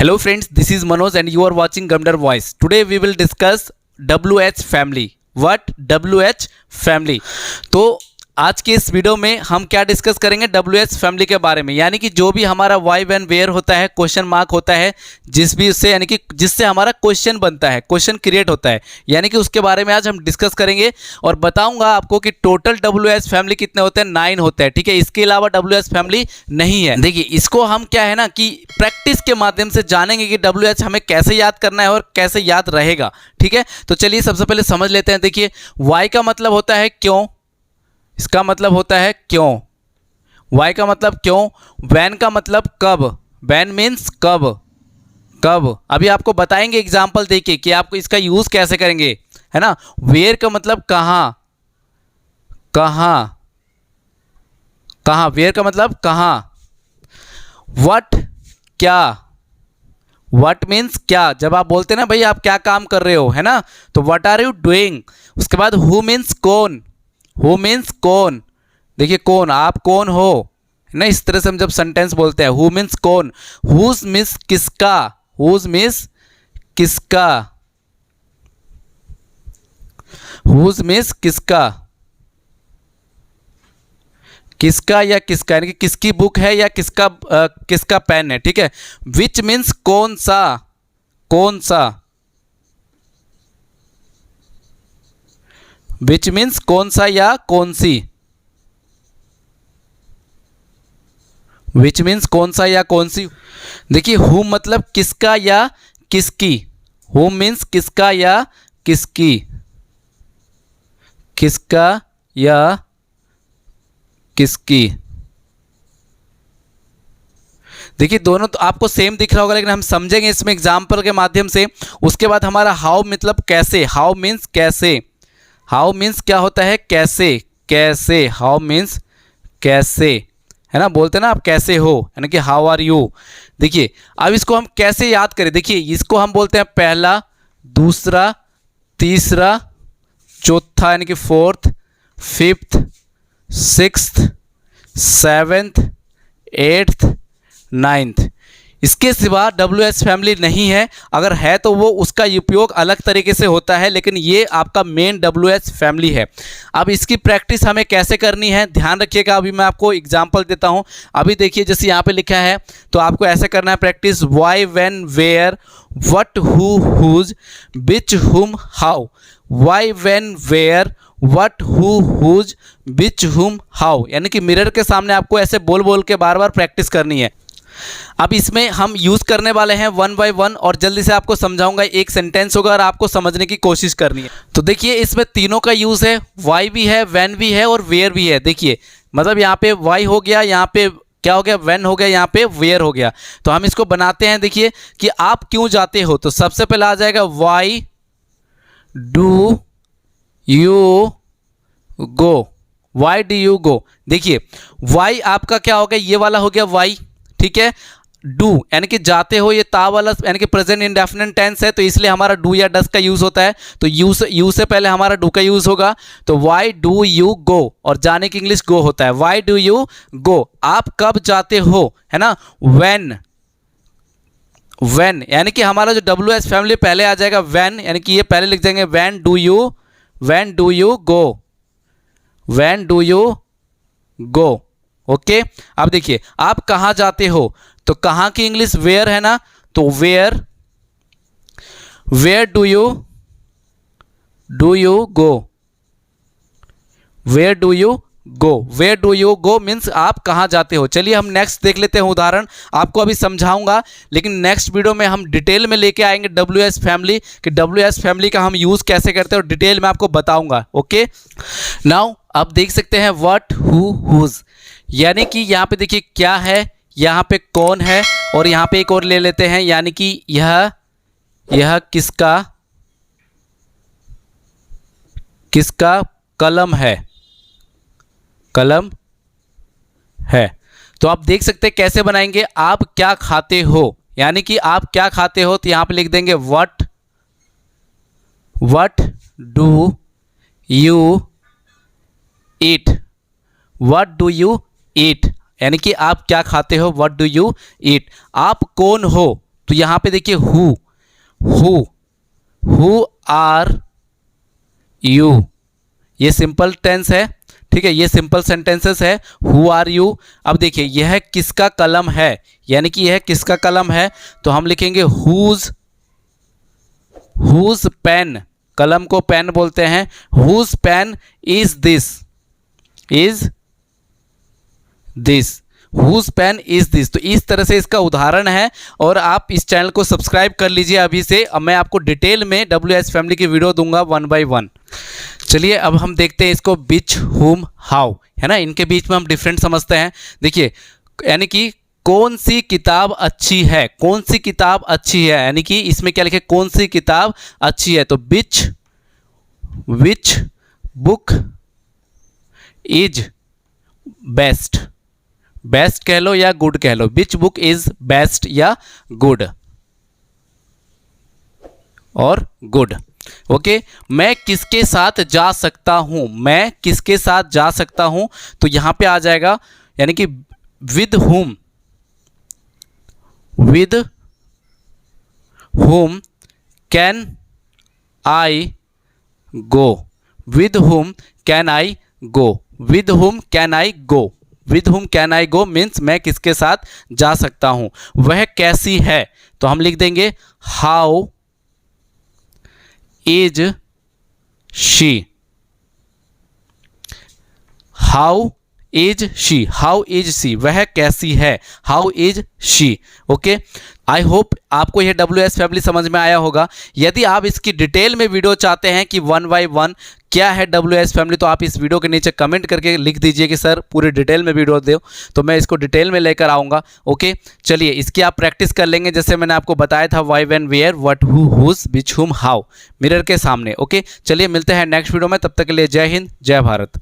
Hello friends, this is Manoj and you are watching Gumdar Voice. Today we will discuss WH family. What WH family? तो आज के इस video में हम क्या डिस्कस करेंगे WH फैमिली के बारे में, यानी कि जो भी हमारा वाई व्हेन वेयर होता है, क्वेश्चन मार्क होता है, जिस भी उससे यानी कि जिससे हमारा क्वेश्चन बनता है, क्वेश्चन क्रिएट होता है, यानी कि उसके बारे में आज हम डिस्कस करेंगे और बताऊंगा आपको कि टोटल WH फैमिली कितने होते हैं। 9 होते हैं, ठीक है। इसके अलावा WH फैमिली नहीं है। देखिए, इसको हम क्या है ना कि प्रैक्टिस के माध्यम से जानेंगे कि WH हमें कैसे याद करना है और कैसे याद रहेगा, ठीक है। तो चलिए सबसे पहले समझ लेते हैं। देखिए, वाई का मतलब होता है क्यों, इसका मतलब होता है क्यों। वाई का मतलब क्यों। वैन का मतलब कब, वैन मीन्स कब, कब। अभी आपको बताएंगे एग्जाम्पल देके कि आपको इसका यूज कैसे करेंगे, है ना। वेयर का मतलब कहाँ, कहाँ, कहाँ। वेयर का मतलब कहाँ। व्हाट क्या, व्हाट मीन्स क्या। जब आप बोलते हैं ना भाई आप क्या काम कर रहे हो, है ना, तो व्हाट आर यू डूइंग। उसके बाद हु मीन्स कौन, हु मीन्स कौन। देखिए कौन, आप कौन हो ना, इस तरह से हम जब सेंटेंस बोलते हैं हु मीन्स कौन। हुज मीन्स किसका, हुज मीन्स किसका, हुज मीन्स किसका, किसका या किसका, यानी कि किसकी बुक है या किसका किसका पेन है, ठीक है। विच मीन्स कौन सा, कौन सा। विच मीन्स कौन सा या कौन सी, विच मीन्स कौन सा या कौन सी। देखिए हु मतलब किसका या किसकी, हु मीन्स किसका या किसकी, किसका या किसकी। देखिए दोनों तो आपको सेम दिख रहा होगा, लेकिन हम समझेंगे इसमें एग्जाम्पल के माध्यम से। उसके बाद हमारा हाउ मतलब कैसे, हाउ मीन्स कैसे, हाउ मीन्स क्या होता है, कैसे, कैसे। हाउ मीन्स कैसे, है ना। बोलते हैं ना आप कैसे हो, यानी कि हाउ आर यू। देखिए अब इसको हम कैसे याद करें। देखिए इसको हम बोलते हैं पहला, दूसरा, तीसरा, चौथा यानी कि fourth, fifth, sixth, seventh, eighth, ninth. इसके सिवा WH फैमिली नहीं है। अगर है तो वो उसका उपयोग अलग तरीके से होता है, लेकिन ये आपका मेन WH फैमिली है। अब इसकी प्रैक्टिस हमें कैसे करनी है ध्यान रखिएगा। अभी मैं आपको एग्जांपल देता हूँ। अभी देखिए जैसे यहाँ पे लिखा है, तो आपको ऐसे करना है practice. Why when where what who whose which whom how. Why when where what who whose which whom how, यानी कि मिरर के सामने आपको ऐसे बोल बोल के बार बार प्रैक्टिस करनी है। अब इसमें हम यूज़ करने वाले हैं 1 बाय 1 और जल्दी से आपको समझाऊंगा। एक सेंटेंस होगा और आपको समझने की कोशिश करनी है। तो देखिए इसमें तीनों का यूज़ है, वाई भी है, वैन भी है और वेयर भी है। देखिए मतलब यहाँ पे वाई हो गया, यहाँ पे क्या हो गया, वैन हो गया, यहाँ पे वेयर हो गया। तो हम इसको बनाते हैं। देखिए कि आप क्यों जाते हो, तो सबसे पहले आ जाएगा why do you go, why do you गो। देखिए वाई आपका क्या हो गया, ये वाला हो गया वाई, ठीक है। डू यानी कि जाते हो, ये ता वाला यानी कि प्रेजेंट इंडेफिनिट टेंस है, तो इसलिए हमारा डू या डस का यूज होता है। तो यू से पहले हमारा डू का यूज होगा। तो वाई डू यू गो, और जाने की इंग्लिश गो होता है। वाई डू यू गो, आप कब जाते हो, है ना। व्हेन, व्हेन यानी कि हमारा जो WH फैमिली पहले आ जाएगा व्हेन, यानी कि ये पहले लिख देंगे when do you, when do you go, when do you go. Okay अब देखिए आप कहाँ जाते हो, तो कहाँ की इंग्लिश वेयर है ना, तो where, where do you go, where do you go, where do you go means आप कहाँ जाते हो। चलिए हम नेक्स्ट देख लेते हैं उदाहरण। आपको अभी समझाऊंगा, लेकिन नेक्स्ट वीडियो में हम डिटेल में लेके आएंगे WH फैमिली, कि WH फैमिली का हम यूज़ कैसे करते हैं और डिटेल में आपको बताऊंगा। ओके नाउ आप देख सकते हैं व्हाट हु हुज, यानी कि यहाँ पे देखिए क्या है, यहाँ पे कौन है, और यहाँ पे एक और ले लेते हैं, यानी कि यह किसका, किसका कलम है, कलम है। तो आप देख सकते हैं कैसे बनाएंगे। आप क्या खाते हो, यानी कि आप क्या खाते हो, तो यहाँ पे लिख देंगे what do you eat, what do you eat, यानी कि आप क्या खाते हो, व्हाट डू यू ईट। आप कौन हो, तो यहाँ पे देखिए हु आर यू, ये सिंपल टेंस है, ठीक है, ये सिंपल सेंटेंसेस है। Who are you. अब देखिए यह किसका कलम है, यानी कि यह किसका कलम है, तो हम लिखेंगे हुज पेन, कलम को पेन बोलते हैं। Whose pen is this, whose pen is this. तो इस तरह से इसका उदाहरण है, और आप इस चैनल को सब्सक्राइब कर लीजिए अभी से। अब मैं आपको डिटेल में WH फैमिली की वीडियो दूंगा 1 by 1। चलिए अब हम देखते हैं इसको विच, हुम, हाउ, है ना, इनके बीच में हम डिफरेंट समझते हैं। देखिए यानी कि कौन सी किताब अच्छी है, कौन सी किताब अच्छी है, यानी कि इसमें क्या लिखे, कौन सी किताब अच्छी है। तो which book is best, best कह लो या गुड कह लो, विच बुक इज बेस्ट या गुड और गुड। ओके, मैं किसके साथ जा सकता हूं, मैं किसके साथ जा सकता हूं, तो यहां पे आ जाएगा यानी कि with whom can I go, with whom can I go, with whom can I go, with whom can I go means मैं किसके साथ जा सकता हूं। वह कैसी है, तो हम लिख देंगे how is she, how is she, how is she, वह कैसी है, how is she. Okay, I hope आपको यह WH फैमिली समझ में आया होगा। यदि आप इसकी डिटेल में वीडियो चाहते हैं कि 1 by 1 क्या है WH फैमिली, तो आप इस वीडियो के नीचे कमेंट करके लिख दीजिए कि सर पूरी डिटेल में वीडियो दो, तो मैं इसको डिटेल में लेकर आऊँगा। ओके, चलिए इसकी आप प्रैक्टिस कर लेंगे, जैसे मैंने आपको बताया था why, when, where, what, who, whose, which, whom, how, mirror के सामने। ओके, चलिए मिलते हैं नेक्स्ट वीडियो में, तब तक के लिए जय हिंद, जय भारत।